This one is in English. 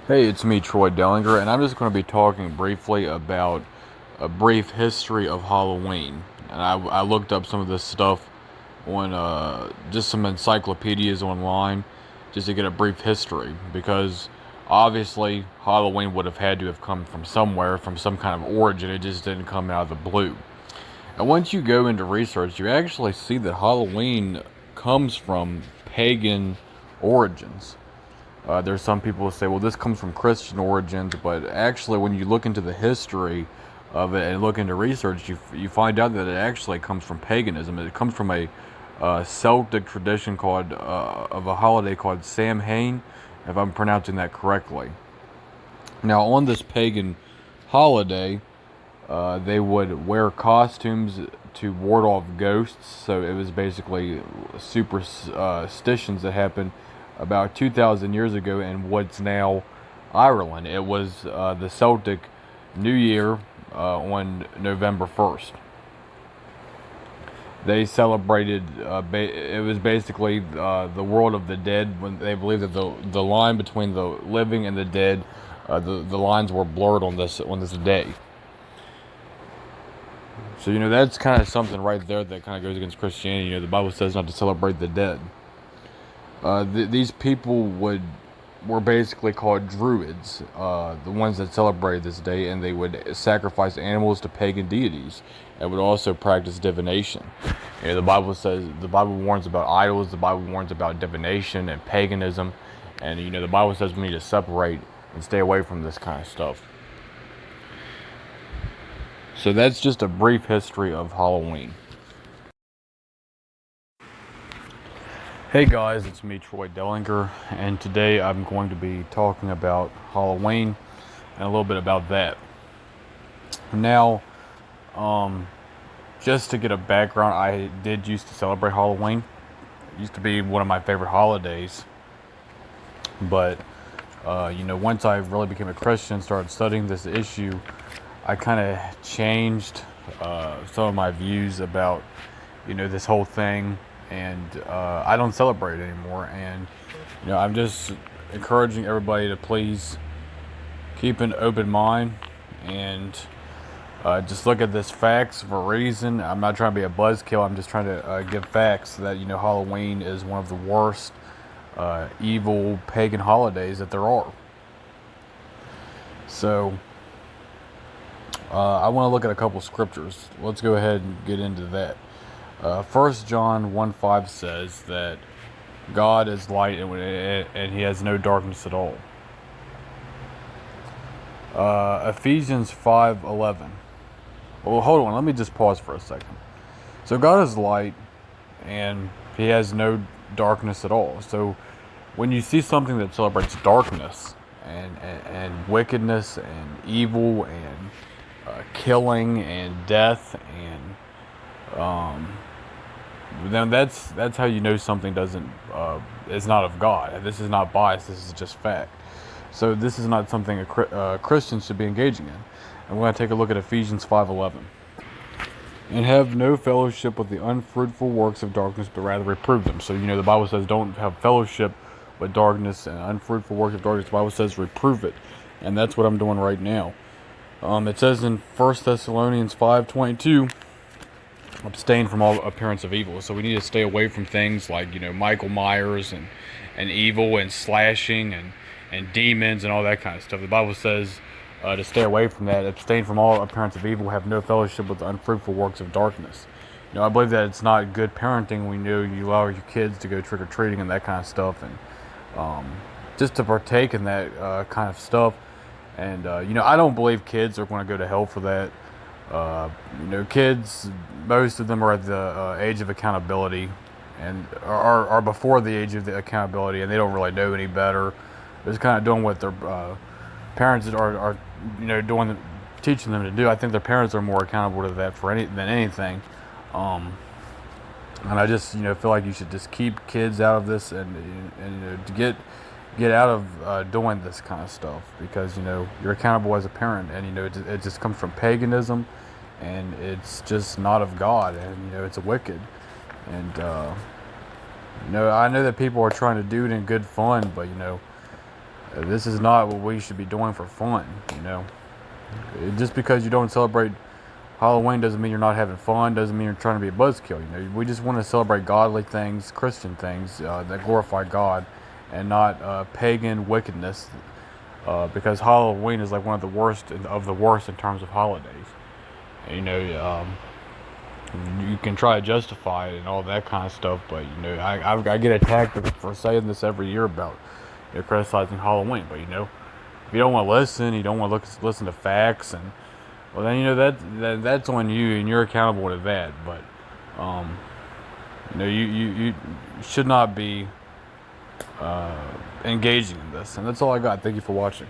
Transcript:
Hey, it's me, Troy Dellinger, and I'm just going to be talking briefly about a brief history of Halloween. And I looked up some of this stuff on just some encyclopedias online just to get a brief history because obviously Halloween would have had to have come from somewhere, from some kind of origin. It just didn't come out of the blue. And once you go into research, you actually see that Halloween comes from pagan origins. There's some people who say, well, this comes from Christian origins, but actually, when you look into the history of it and look into research, you find out that it actually comes from paganism. It comes from a Celtic tradition called of a holiday called Samhain, if I'm pronouncing that correctly. Now, on this pagan holiday, they would wear costumes to ward off ghosts. So it was basically superstitions that happened about 2,000 years ago in what's now Ireland. It was the Celtic New Year on November 1st. They celebrated, it was basically the world of the dead, when they believed that the line between the living and the dead, the lines were blurred on this day. So, that's kind of something right there that kind of goes against Christianity. The Bible says not to celebrate the dead. These people were basically called druids, the ones that celebrated this day, and they would sacrifice animals to pagan deities, and would also practice divination. The Bible warns about idols. The Bible warns about divination and paganism, and the Bible says we need to separate and stay away from this kind of stuff. So that's just a brief history of Halloween. Hey guys, it's me, Troy Dellinger, and today I'm going to be talking about Halloween and a little bit about that. Now, just to get a background, I did used to celebrate Halloween. It used to be one of my favorite holidays, but once I really became a Christian, started studying this issue, I kind of changed some of my views about this whole thing, and I don't celebrate it anymore. And I'm just encouraging everybody to please keep an open mind and just look at this facts for a reason. I'm not trying to be a buzzkill. I'm just trying to give facts that Halloween is one of the worst evil pagan holidays that there are. So I want to look at a couple scriptures. Let's go ahead and get into that. 1 John 1:5 says that God is light and he has no darkness at all. Ephesians 5:11. Well, hold on. Let me just pause for a second. So God is light and he has no darkness at all. So when you see something that celebrates darkness and wickedness and evil and killing and death and then that's how you know something doesn't is not of God. This is not bias. This is just fact. So this is not something a Christian should be engaging in. And we're going to take a look at Ephesians 5:11. And have no fellowship with the unfruitful works of darkness, but rather reprove them. So the Bible says don't have fellowship with darkness and unfruitful works of darkness. The Bible says reprove it, and that's what I'm doing right now. It says in 1 Thessalonians 5:22. Abstain from all appearance of evil. So we need to stay away from things like Michael Myers and evil and slashing and demons and all that kind of stuff. The Bible says to stay away from that. Abstain from all appearance of evil. Have no fellowship with the unfruitful works of darkness. I believe that it's not good parenting when you allow your kids to go trick or treating and that kind of stuff, and just to partake in that kind of stuff. And I don't believe kids are going to go to hell for that. Kids, most of them are at the age of accountability and are before the age of the accountability, and they don't really know any better. They're just kind of doing what their parents are doing, teaching them to do. I think their parents are more accountable to that than anything. And I just feel like you should just keep kids out of this and to get out of doing this kind of stuff, because you're accountable as a parent, and it just comes from paganism, and it's just not of God, and it's wicked. And I know that people are trying to do it in good fun, but This is not what we should be doing for fun, you know. Just because you don't celebrate Halloween doesn't mean you're not having fun, doesn't mean you're trying to be a buzzkill. You know, we just want to celebrate godly things, Christian things that glorify God, and not pagan wickedness. Because Halloween is like one of the worst in terms of holidays. You know, you can try to justify it and all that kind of stuff, but you know, I get attacked for saying this every year about criticizing Halloween. But you know, if you don't want to listen, you don't want to listen to facts, and well, then you know that's on you, and you're accountable to that. But you know, you should not be engaging in this, and that's all I got. Thank you for watching.